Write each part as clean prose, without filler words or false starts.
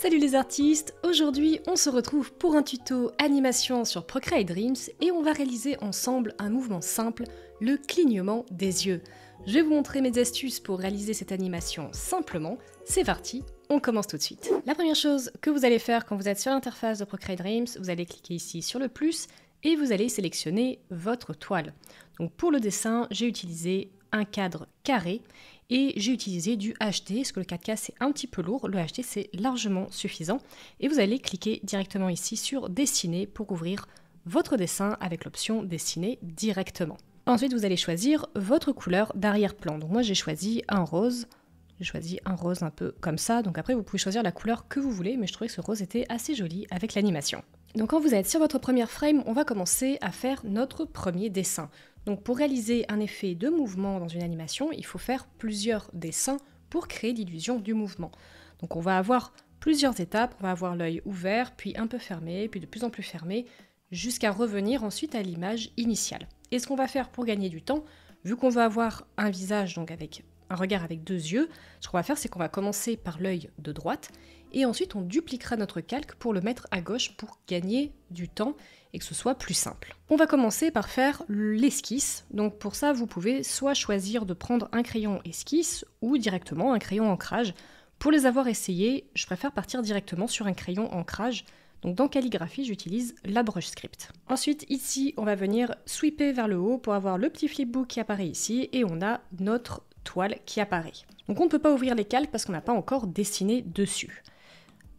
Salut les artistes, aujourd'hui on se retrouve pour un tuto animation sur Procreate Dreams et on va réaliser ensemble un mouvement simple, le clignement des yeux. Je vais vous montrer mes astuces pour réaliser cette animation simplement. C'est parti, on commence tout de suite. La première chose que vous allez faire quand vous êtes sur l'interface de Procreate Dreams, vous allez cliquer ici sur le plus et vous allez sélectionner votre toile. Donc pour le dessin, j'ai utilisé un cadre carré et j'ai utilisé du HD, parce que le 4K c'est un petit peu lourd, le HD c'est largement suffisant. Et vous allez cliquer directement ici sur dessiner pour ouvrir votre dessin avec l'option dessiner directement. Ensuite vous allez choisir votre couleur d'arrière-plan. Donc moi j'ai choisi un rose. J'ai choisi un rose un peu comme ça, donc après vous pouvez choisir la couleur que vous voulez, mais je trouvais que ce rose était assez joli avec l'animation. Donc quand vous êtes sur votre première frame, on va commencer à faire notre premier dessin. Donc pour réaliser un effet de mouvement dans une animation, il faut faire plusieurs dessins pour créer l'illusion du mouvement. Donc on va avoir plusieurs étapes, on va avoir l'œil ouvert, puis un peu fermé, puis de plus en plus fermé, jusqu'à revenir ensuite à l'image initiale. Et ce qu'on va faire pour gagner du temps, vu qu'on va avoir un visage donc avec un regard avec deux yeux, ce qu'on va faire c'est qu'on va commencer par l'œil de droite, et ensuite on dupliquera notre calque pour le mettre à gauche pour gagner du temps et que ce soit plus simple. On va commencer par faire l'esquisse, donc pour ça vous pouvez soit choisir de prendre un crayon esquisse ou directement un crayon ancrage. Pour les avoir essayés, je préfère partir directement sur un crayon ancrage, donc dans calligraphie j'utilise la brush script. Ensuite ici on va venir sweeper vers le haut pour avoir le petit flipbook qui apparaît ici et on a notre toile qui apparaît. Donc on ne peut pas ouvrir les calques parce qu'on n'a pas encore dessiné dessus.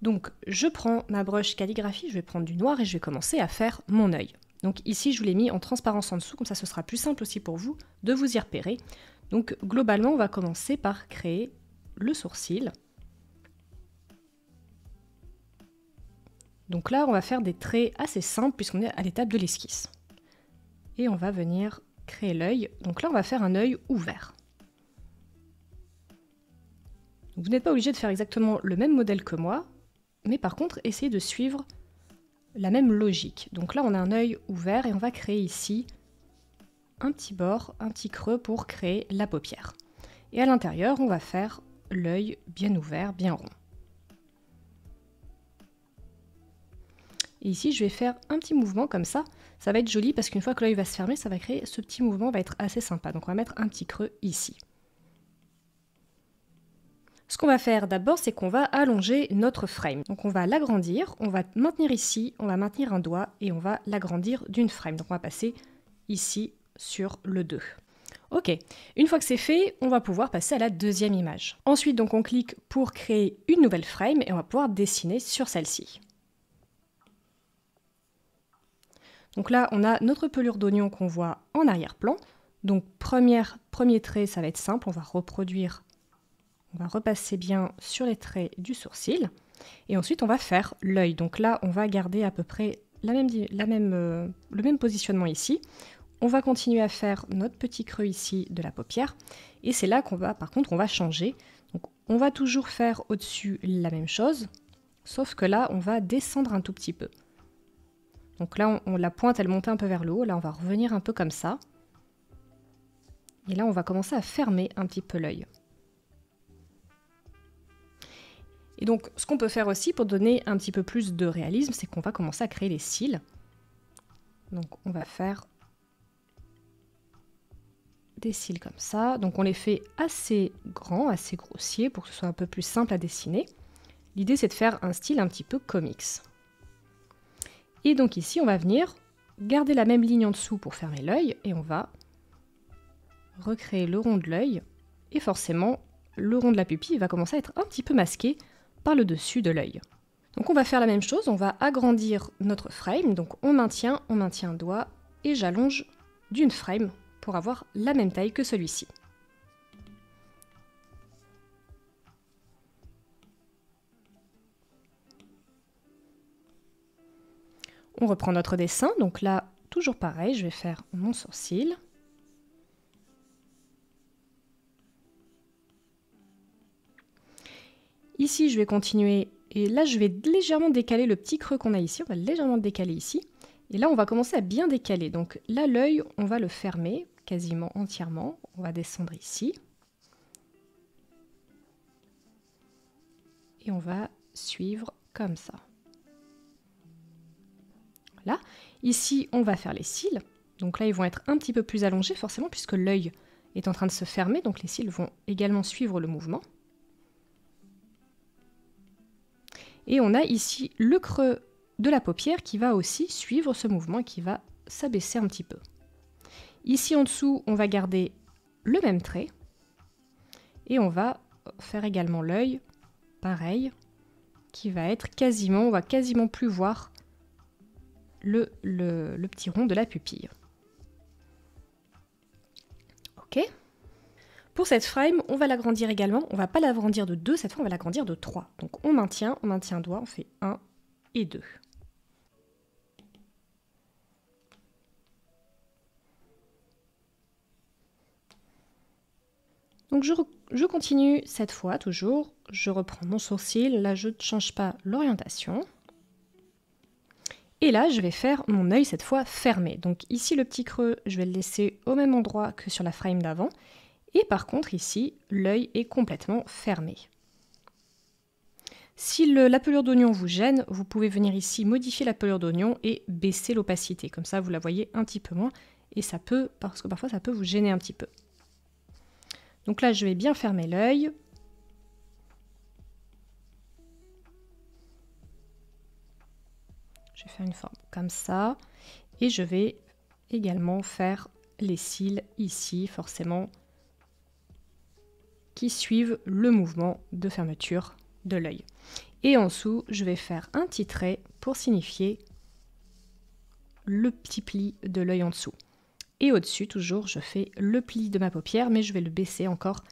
Donc je prends ma brush calligraphie, je vais prendre du noir et je vais commencer à faire mon œil. Donc ici je vous l'ai mis en transparence en dessous, comme ça ce sera plus simple aussi pour vous de vous y repérer. Donc globalement on va commencer par créer le sourcil. Donc là on va faire des traits assez simples puisqu'on est à l'étape de l'esquisse. Et on va venir créer l'œil, donc là on va faire un œil ouvert. Vous n'êtes pas obligé de faire exactement le même modèle que moi, mais par contre, essayez de suivre la même logique. Donc là, on a un œil ouvert et on va créer ici un petit bord, un petit creux pour créer la paupière. Et à l'intérieur, on va faire l'œil bien ouvert, bien rond. Et ici, je vais faire un petit mouvement comme ça. Ça va être joli parce qu'une fois que l'œil va se fermer, ça va créer ce petit mouvement, va être assez sympa. Donc on va mettre un petit creux ici. Ce qu'on va faire d'abord, c'est qu'on va allonger notre frame. Donc on va l'agrandir, on va maintenir ici, on va maintenir un doigt et on va l'agrandir d'une frame. Donc on va passer ici sur le 2. Ok, une fois que c'est fait, on va pouvoir passer à la deuxième image. Ensuite, donc on clique pour créer une nouvelle frame et on va pouvoir dessiner sur celle-ci. Donc là, on a notre pelure d'oignon qu'on voit en arrière-plan. Donc premier trait, ça va être simple, on va reproduire. On va repasser bien sur les traits du sourcil et ensuite on va faire l'œil. Donc là on va garder à peu près le même positionnement ici. On va continuer à faire notre petit creux ici de la paupière et c'est là qu'on va, par contre on va changer. Donc on va toujours faire au-dessus la même chose, sauf que là on va descendre un tout petit peu. Donc là la pointe elle montait un peu vers le haut, là on va revenir un peu comme ça. Et là on va commencer à fermer un petit peu l'œil. Et donc, ce qu'on peut faire aussi pour donner un petit peu plus de réalisme, c'est qu'on va commencer à créer les cils. Donc, on va faire des cils comme ça. Donc, on les fait assez grands, assez grossiers pour que ce soit un peu plus simple à dessiner. L'idée, c'est de faire un style un petit peu comics. Et donc ici, on va venir garder la même ligne en dessous pour fermer l'œil et on va recréer le rond de l'œil. Et forcément, le rond de la pupille va commencer à être un petit peu masqué par le dessus de l'œil. Donc on va faire la même chose, on va agrandir notre frame, donc on maintient un doigt et j'allonge d'une frame pour avoir la même taille que celui-ci. On reprend notre dessin, donc là, toujours pareil, je vais faire mon sourcil. Ici, je vais continuer et là, je vais légèrement décaler le petit creux qu'on a ici. On va légèrement le décaler ici. Et là, on va commencer à bien décaler. Donc là, l'œil, on va le fermer quasiment entièrement. On va descendre ici. Et on va suivre comme ça. Là, ici, on va faire les cils. Donc là, ils vont être un petit peu plus allongés, forcément, puisque l'œil est en train de se fermer. Donc les cils vont également suivre le mouvement. Et on a ici le creux de la paupière qui va aussi suivre ce mouvement et qui va s'abaisser un petit peu. Ici, en dessous, on va garder le même trait. Et on va faire également l'œil, pareil, qui va être quasiment, on va quasiment plus voir le petit rond de la pupille. Ok. Pour cette frame, on va l'agrandir également. On va pas l'agrandir de 2, cette fois on va l'agrandir de 3. Donc on maintient un doigt, on fait 1 et 2. Donc je continue cette fois, toujours. Je reprends mon sourcil, là je ne change pas l'orientation. Et là, je vais faire mon œil cette fois fermé. Donc ici, le petit creux, je vais le laisser au même endroit que sur la frame d'avant. Et par contre, ici, l'œil est complètement fermé. Si la pelure d'oignon vous gêne, vous pouvez venir ici modifier la pelure d'oignon et baisser l'opacité. Comme ça, vous la voyez un petit peu moins. Et ça peut, parce que parfois, ça peut vous gêner un petit peu. Donc là, je vais bien fermer l'œil. Je vais faire une forme comme ça. Et je vais également faire les cils ici, forcément, qui suivent le mouvement de fermeture de l'œil. Et en dessous, je vais faire un petit trait pour signifier le petit pli de l'œil en dessous. Et au-dessus, toujours, je fais le pli de ma paupière, mais je vais le baisser encore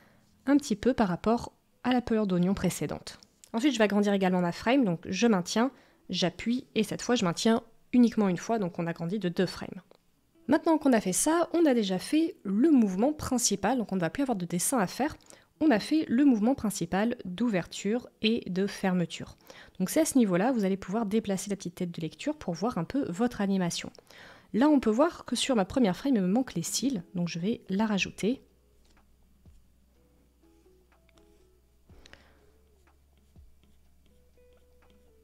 un petit peu par rapport à la pelure d'oignon précédente. Ensuite, je vais agrandir également ma frame, donc je maintiens, j'appuie, et cette fois, je maintiens uniquement une fois, donc on agrandit de 2 frames. Maintenant qu'on a fait ça, on a déjà fait le mouvement principal, donc on ne va plus avoir de dessin à faire. On a fait le mouvement principal d'ouverture et de fermeture. Donc c'est à ce niveau-là, vous allez pouvoir déplacer la petite tête de lecture pour voir un peu votre animation. Là, on peut voir que sur ma première frame, il me manque les cils, donc je vais la rajouter.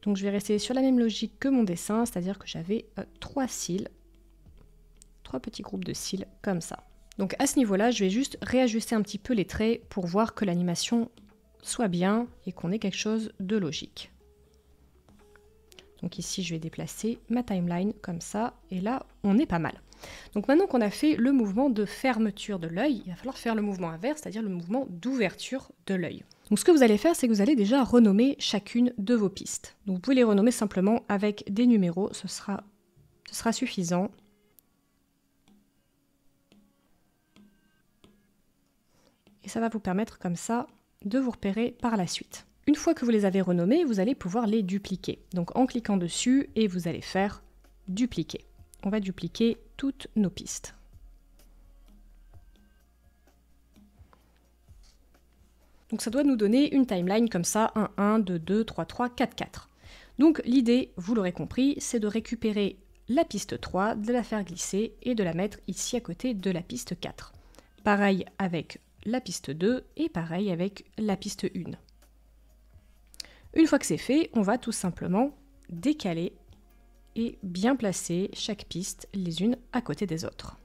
Donc je vais rester sur la même logique que mon dessin, c'est-à-dire que j'avais 3 cils, 3 petits groupes de cils comme ça. Donc à ce niveau-là, je vais juste réajuster un petit peu les traits pour voir que l'animation soit bien et qu'on ait quelque chose de logique. Donc ici, je vais déplacer ma timeline comme ça, et là, on est pas mal. Donc maintenant qu'on a fait le mouvement de fermeture de l'œil, il va falloir faire le mouvement inverse, c'est-à-dire le mouvement d'ouverture de l'œil. Donc ce que vous allez faire, c'est que vous allez déjà renommer chacune de vos pistes. Donc vous pouvez les renommer simplement avec des numéros, ce sera suffisant. Et ça va vous permettre comme ça de vous repérer par la suite. Une fois que vous les avez renommés, vous allez pouvoir les dupliquer. Donc en cliquant dessus, et vous allez faire dupliquer. On va dupliquer toutes nos pistes. Donc ça doit nous donner une timeline comme ça, 1, 1, 2, 2, 3, 3, 4, 4. Donc l'idée, vous l'aurez compris, c'est de récupérer la piste 3, de la faire glisser et de la mettre ici à côté de la piste 4. Pareil avec la piste 2 et pareil avec la piste 1. Une fois que c'est fait, on va tout simplement décaler et bien placer chaque piste les unes à côté des autres.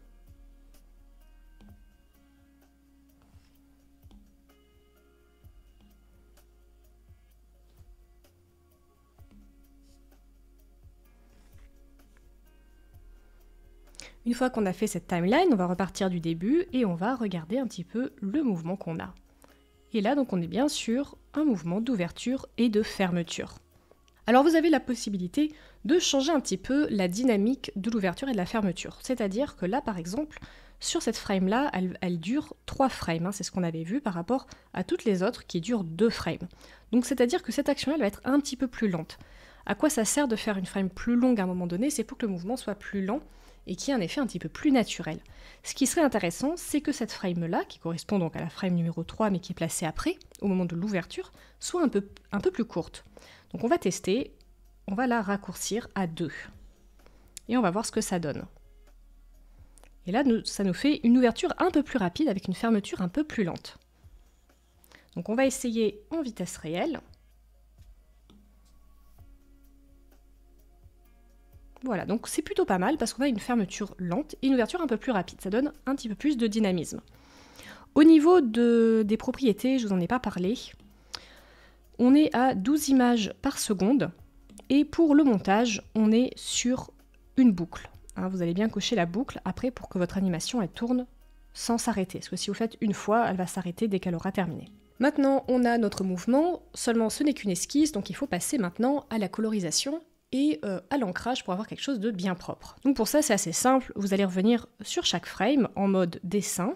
Une fois qu'on a fait cette timeline, on va repartir du début et on va regarder un petit peu le mouvement qu'on a. Et là, donc, on est bien sur un mouvement d'ouverture et de fermeture. Alors, vous avez la possibilité de changer un petit peu la dynamique de l'ouverture et de la fermeture. C'est-à-dire que là, par exemple, sur cette frame-là, elle dure 3 frames. Hein, c'est ce qu'on avait vu par rapport à toutes les autres qui durent 2 frames. Donc, c'est-à-dire que cette action-là, elle va être un petit peu plus lente. À quoi ça sert de faire une frame plus longue à un moment donné? C'est pour que le mouvement soit plus lent et qui est un effet un petit peu plus naturel. Ce qui serait intéressant, c'est que cette frame-là, qui correspond donc à la frame numéro 3, mais qui est placée après, au moment de l'ouverture, soit un peu plus courte. Donc on va tester, on va la raccourcir à 2. Et on va voir ce que ça donne. Et là, ça nous fait une ouverture un peu plus rapide avec une fermeture un peu plus lente. Donc on va essayer en vitesse réelle. Voilà, donc c'est plutôt pas mal parce qu'on a une fermeture lente et une ouverture un peu plus rapide. Ça donne un petit peu plus de dynamisme. Au niveau des propriétés, je vous en ai pas parlé. On est à 12 images par seconde. Et pour le montage, on est sur une boucle. Hein, vous allez bien cocher la boucle après pour que votre animation elle tourne sans s'arrêter. Parce que si vous faites une fois, elle va s'arrêter dès qu'elle aura terminé. Maintenant, on a notre mouvement. Seulement, ce n'est qu'une esquisse, donc il faut passer maintenant à la colorisation et à l'ancrage pour avoir quelque chose de bien propre. Donc pour ça, c'est assez simple. Vous allez revenir sur chaque frame en mode dessin.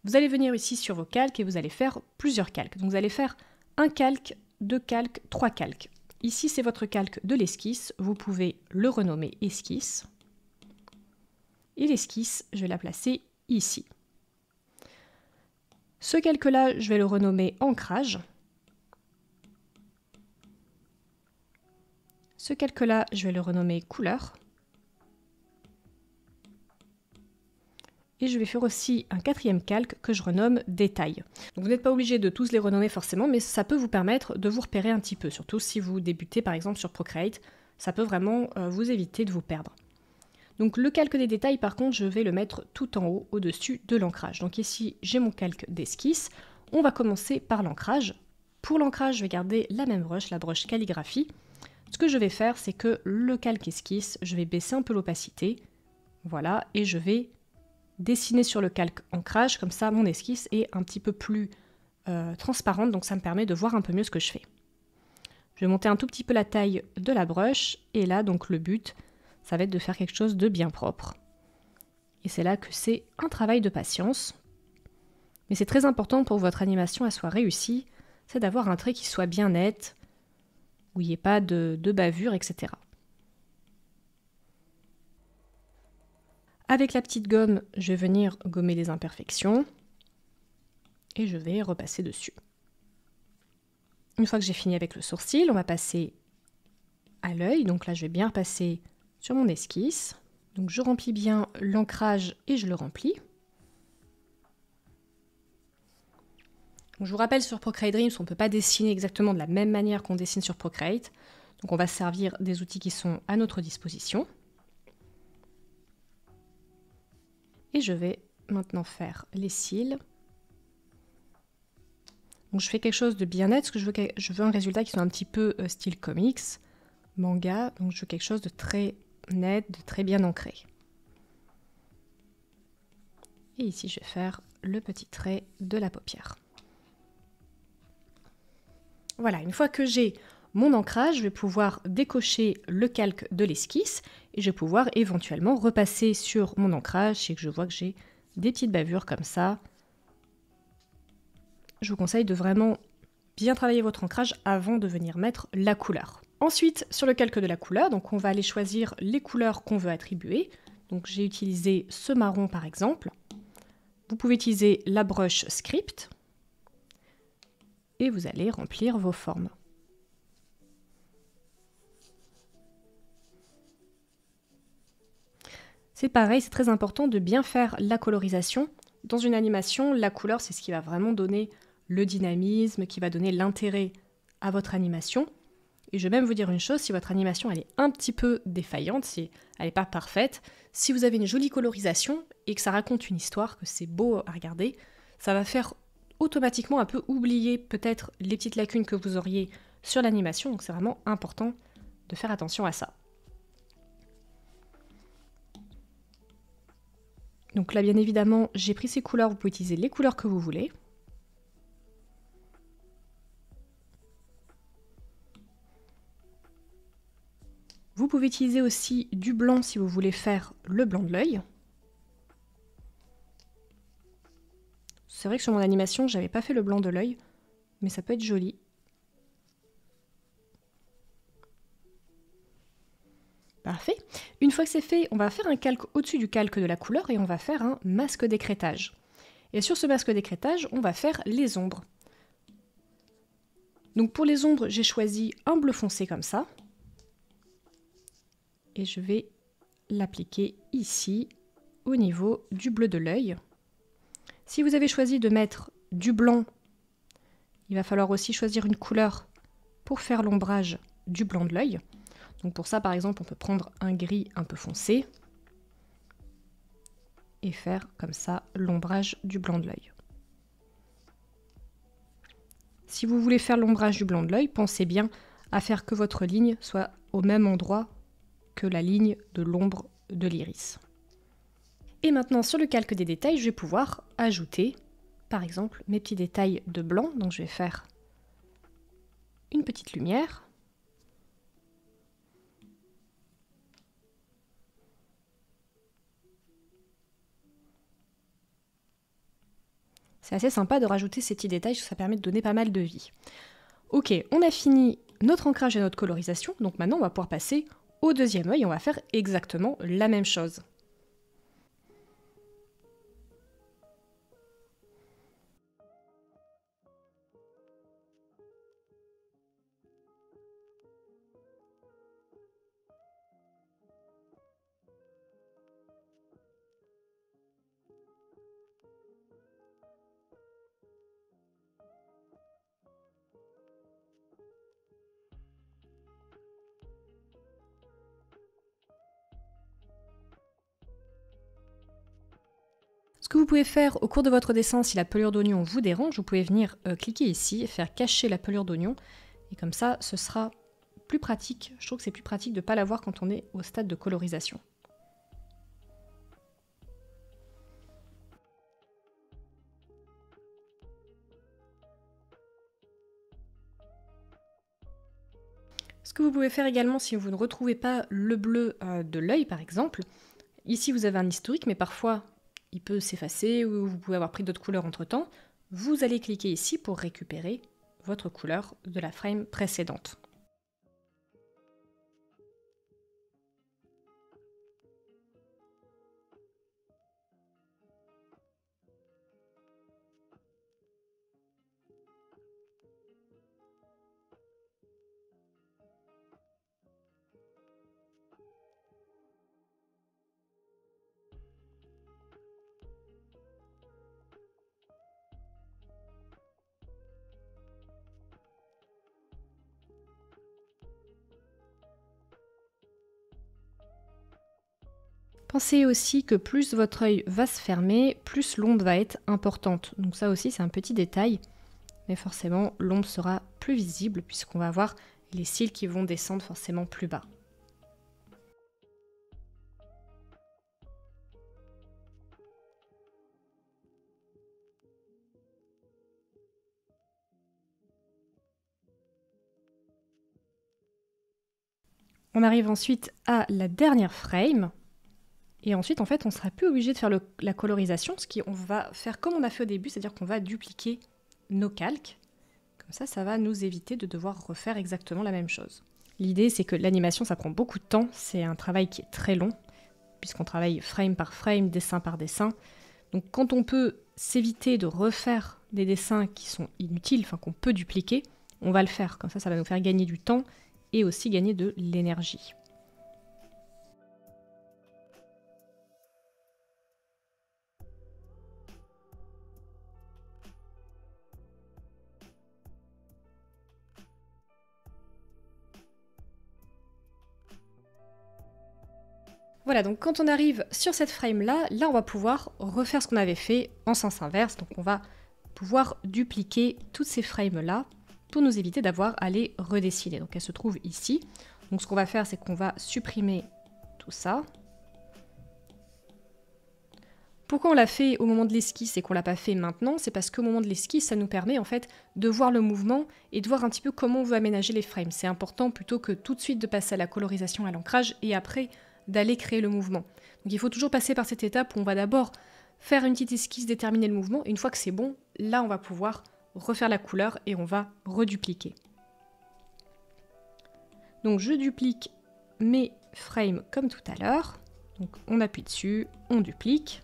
Vous allez venir ici sur vos calques et vous allez faire plusieurs calques. Donc vous allez faire un calque, deux calques, trois calques. Ici, c'est votre calque de l'esquisse. Vous pouvez le renommer esquisse. Et l'esquisse, je vais la placer ici. Ce calque-là, je vais le renommer ancrage. Ce calque-là, je vais le renommer couleur. Et je vais faire aussi un quatrième calque que je renomme détail. Donc vous n'êtes pas obligé de tous les renommer forcément, mais ça peut vous permettre de vous repérer un petit peu, surtout si vous débutez par exemple sur Procreate, ça peut vraiment vous éviter de vous perdre. Donc le calque des détails par contre, je vais le mettre tout en haut, au-dessus de l'ancrage. Donc ici, j'ai mon calque d'esquisse. On va commencer par l'ancrage. Pour l'ancrage, je vais garder la même brush, la brush calligraphie. Ce que je vais faire, c'est que le calque esquisse, je vais baisser un peu l'opacité. Voilà, et je vais dessiner sur le calque ancrage, comme ça mon esquisse est un petit peu plus transparente, donc ça me permet de voir un peu mieux ce que je fais. Je vais monter un tout petit peu la taille de la brush, et là donc le but, ça va être de faire quelque chose de bien propre. Et c'est là que c'est un travail de patience. Mais c'est très important pour que votre animation elle soit réussie, c'est d'avoir un trait qui soit bien net, où il n'y ait pas de bavure, etc. Avec la petite gomme, je vais venir gommer les imperfections et je vais repasser dessus. Une fois que j'ai fini avec le sourcil, on va passer à l'œil. Donc là, je vais bien repasser sur mon esquisse. Donc je remplis bien l'ancrage et je le remplis. Donc, je vous rappelle, sur Procreate Dreams, on ne peut pas dessiner exactement de la même manière qu'on dessine sur Procreate. Donc on va se servir des outils qui sont à notre disposition. Et je vais maintenant faire les cils. Donc je fais quelque chose de bien net, parce que je veux un résultat qui soit un petit peu style comics, manga. Donc je veux quelque chose de très net, de très bien ancré. Et ici, je vais faire le petit trait de la paupière. Voilà, une fois que j'ai mon ancrage, je vais pouvoir décocher le calque de l'esquisse et je vais pouvoir éventuellement repasser sur mon ancrage et que je vois que j'ai des petites bavures comme ça. Je vous conseille de vraiment bien travailler votre ancrage avant de venir mettre la couleur. Ensuite, sur le calque de la couleur, donc on va aller choisir les couleurs qu'on veut attribuer. Donc j'ai utilisé ce marron par exemple. Vous pouvez utiliser la brush script et vous allez remplir vos formes. C'est pareil, c'est très important de bien faire la colorisation. Dans une animation, la couleur, c'est ce qui va vraiment donner le dynamisme, qui va donner l'intérêt à votre animation. Et je vais même vous dire une chose, si votre animation elle est un petit peu défaillante, si elle n'est pas parfaite, si vous avez une jolie colorisation et que ça raconte une histoire, que c'est beau à regarder, ça va faire automatiquement un peu oublier peut-être les petites lacunes que vous auriez sur l'animation. Donc c'est vraiment important de faire attention à ça. Donc là, bien évidemment, j'ai pris ces couleurs, vous pouvez utiliser les couleurs que vous voulez. Vous pouvez utiliser aussi du blanc si vous voulez faire le blanc de l'œil. C'est vrai que sur mon animation, j'avais pas fait le blanc de l'œil, mais ça peut être joli. Parfait. Une fois que c'est fait, on va faire un calque au-dessus du calque de la couleur et on va faire un masque d'écrêtage. Et sur ce masque d'écrêtage, on va faire les ombres. Donc pour les ombres, j'ai choisi un bleu foncé comme ça. Et je vais l'appliquer ici, au niveau du bleu de l'œil. Si vous avez choisi de mettre du blanc, il va falloir aussi choisir une couleur pour faire l'ombrage du blanc de l'œil. Donc pour ça, par exemple, on peut prendre un gris un peu foncé et faire comme ça l'ombrage du blanc de l'œil. Si vous voulez faire l'ombrage du blanc de l'œil, pensez bien à faire que votre ligne soit au même endroit que la ligne de l'ombre de l'iris. Et maintenant, sur le calque des détails, je vais pouvoir ajouter, par exemple, mes petits détails de blanc. Donc je vais faire une petite lumière. C'est assez sympa de rajouter ces petits détails, parce que ça permet de donner pas mal de vie. Ok, on a fini notre ancrage et notre colorisation, donc maintenant on va pouvoir passer au deuxième œil, on va faire exactement la même chose. Ce que vous pouvez faire au cours de votre dessin, si la pelure d'oignon vous dérange, vous pouvez venir cliquer ici et faire cacher la pelure d'oignon. Et comme ça, ce sera plus pratique. Je trouve que c'est plus pratique de ne pas la voir quand on est au stade de colorisation. Ce que vous pouvez faire également si vous ne retrouvez pas le bleu de l'œil par exemple, ici vous avez un historique mais parfois il peut s'effacer ou vous pouvez avoir pris d'autres couleurs entre temps, vous allez cliquer ici pour récupérer votre couleur de la frame précédente. Pensez aussi que plus votre œil va se fermer, plus l'ombre va être importante. Donc ça aussi c'est un petit détail, mais forcément l'ombre sera plus visible puisqu'on va avoir les cils qui vont descendre forcément plus bas. On arrive ensuite à la dernière frame. Et ensuite, en fait, on ne sera plus obligé de faire la colorisation, ce qu'on va faire comme on a fait au début, c'est-à-dire qu'on va dupliquer nos calques. Comme ça va nous éviter de devoir refaire exactement la même chose. L'idée, c'est que l'animation, ça prend beaucoup de temps. C'est un travail qui est très long, puisqu'on travaille frame par frame, dessin par dessin. Donc quand on peut s'éviter de refaire des dessins qui sont inutiles, enfin qu'on peut dupliquer, on va le faire. Comme ça va nous faire gagner du temps et aussi gagner de l'énergie. Voilà, donc quand on arrive sur cette frame-là, là on va pouvoir refaire ce qu'on avait fait en sens inverse. Donc on va pouvoir dupliquer toutes ces frames-là pour nous éviter d'avoir à les redessiner. Donc elles se trouvent ici. Donc ce qu'on va faire, c'est qu'on va supprimer tout ça. Pourquoi on l'a fait au moment de l'esquisse et qu'on l'a pas fait maintenant? C'est parce qu'au moment de l'esquisse, ça nous permet en fait de voir le mouvement et de voir un petit peu comment on veut aménager les frames. C'est important plutôt que tout de suite de passer à la colorisation, à l'ancrage et après d'aller créer le mouvement. Donc il faut toujours passer par cette étape où on va d'abord faire une petite esquisse, déterminer le mouvement, et une fois que c'est bon, là on va pouvoir refaire la couleur et on va redupliquer. Donc je duplique mes frames comme tout à l'heure. Donc on appuie dessus, on duplique,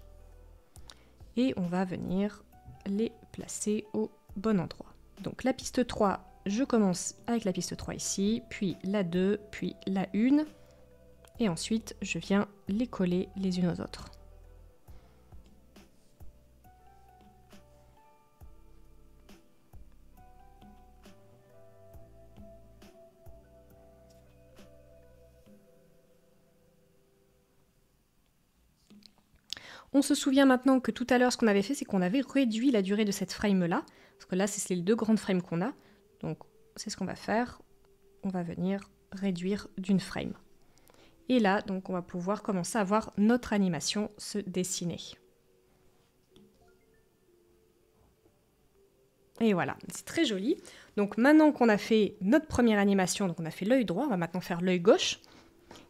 et on va venir les placer au bon endroit. Donc la piste 3, je commence avec la piste 3 ici, puis la 2, puis la 1. Et ensuite, je viens les coller les unes aux autres. On se souvient maintenant que tout à l'heure, ce qu'on avait fait, c'est qu'on avait réduit la durée de cette frame-là. Parce que là, c'est les deux grandes frames qu'on a. Donc, c'est ce qu'on va faire. On va venir réduire d'une frame. Et là, donc, on va pouvoir commencer à voir notre animation se dessiner. Et voilà, c'est très joli. Donc maintenant qu'on a fait notre première animation, donc on a fait l'œil droit, on va maintenant faire l'œil gauche.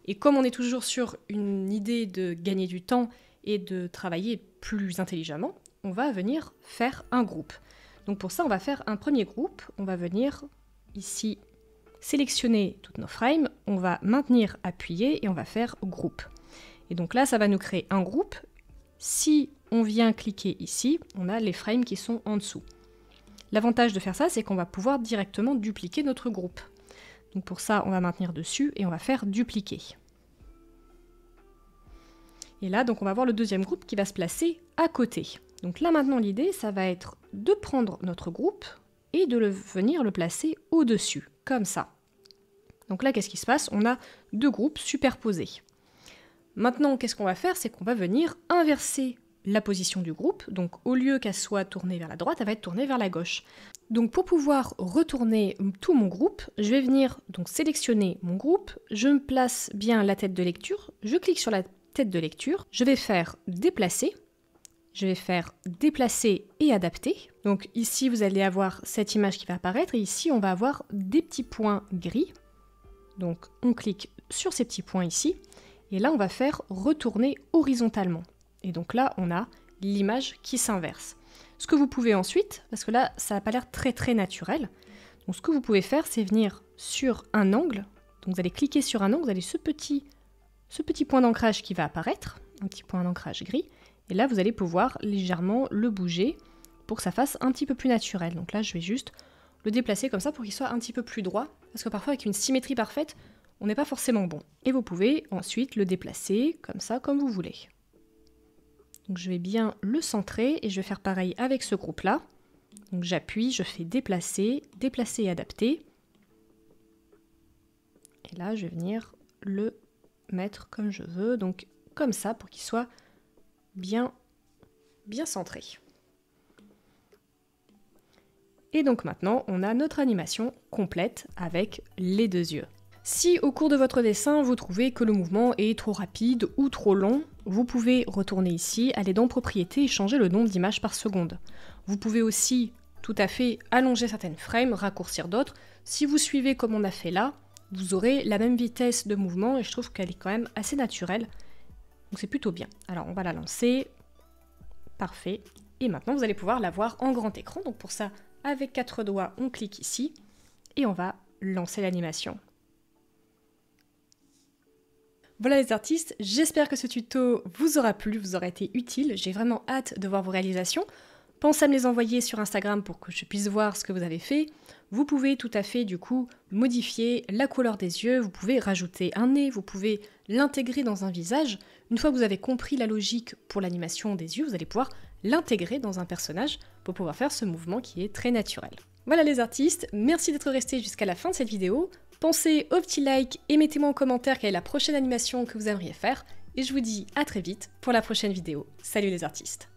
Et comme on est toujours sur une idée de gagner du temps et de travailler plus intelligemment, on va venir faire un groupe. Donc pour ça, on va faire un premier groupe. On va venir ici sélectionner toutes nos frames, on va maintenir appuyé et on va faire groupe. Et donc là, ça va nous créer un groupe. Si on vient cliquer ici, on a les frames qui sont en dessous. L'avantage de faire ça, c'est qu'on va pouvoir directement dupliquer notre groupe. Donc pour ça, on va maintenir dessus et on va faire dupliquer. Et là, donc on va voir le deuxième groupe qui va se placer à côté. Donc là maintenant, l'idée, ça va être de prendre notre groupe et de venir le placer au-dessus, comme ça. Donc là, qu'est-ce qui se passe? On a deux groupes superposés. Maintenant, qu'est-ce qu'on va faire? C'est qu'on va venir inverser la position du groupe, donc au lieu qu'elle soit tournée vers la droite, elle va être tournée vers la gauche. Donc pour pouvoir retourner tout mon groupe, je vais venir donc sélectionner mon groupe, je me place bien la tête de lecture, je clique sur la tête de lecture, je vais faire déplacer, et adapter. Donc ici vous allez avoir cette image qui va apparaître et ici on va avoir des petits points gris. Donc on clique sur ces petits points ici et là on va faire retourner horizontalement. Et donc là, on a l'image qui s'inverse. Ce que vous pouvez ensuite, parce que là, ça n'a pas l'air très naturel, donc ce que vous pouvez faire, c'est venir sur un angle. Donc vous allez cliquer sur un angle, vous avez ce petit point d'ancrage qui va apparaître, un petit point d'ancrage gris, et là, vous allez pouvoir légèrement le bouger pour que ça fasse un petit peu plus naturel. Donc là, je vais juste le déplacer comme ça pour qu'il soit un petit peu plus droit, parce que parfois, avec une symétrie parfaite, on n'est pas forcément bon. Et vous pouvez ensuite le déplacer comme ça, comme vous voulez. Donc je vais bien le centrer et je vais faire pareil avec ce groupe-là. Donc j'appuie, je fais déplacer, déplacer et adapter. Et là, je vais venir le mettre comme je veux, donc comme ça pour qu'il soit bien centré. Et donc maintenant, on a notre animation complète avec les deux yeux. Si au cours de votre dessin, vous trouvez que le mouvement est trop rapide ou trop long, vous pouvez retourner ici, aller dans Propriétés et changer le nombre d'images par seconde. Vous pouvez aussi tout à fait allonger certaines frames, raccourcir d'autres. Si vous suivez comme on a fait là, vous aurez la même vitesse de mouvement et je trouve qu'elle est quand même assez naturelle. Donc c'est plutôt bien. Alors on va la lancer. Parfait. Et maintenant vous allez pouvoir la voir en grand écran. Donc pour ça, avec 4 doigts, on clique ici et on va lancer l'animation. Voilà les artistes, j'espère que ce tuto vous aura plu, vous aura été utile. J'ai vraiment hâte de voir vos réalisations. Pensez à me les envoyer sur Instagram pour que je puisse voir ce que vous avez fait. Vous pouvez tout à fait du coup modifier la couleur des yeux, vous pouvez rajouter un nez, vous pouvez l'intégrer dans un visage. Une fois que vous avez compris la logique pour l'animation des yeux, vous allez pouvoir l'intégrer dans un personnage pour pouvoir faire ce mouvement qui est très naturel. Voilà les artistes, merci d'être restés jusqu'à la fin de cette vidéo. Pensez au petit like et mettez-moi en commentaire quelle est la prochaine animation que vous aimeriez faire. Et je vous dis à très vite pour la prochaine vidéo. Salut les artistes!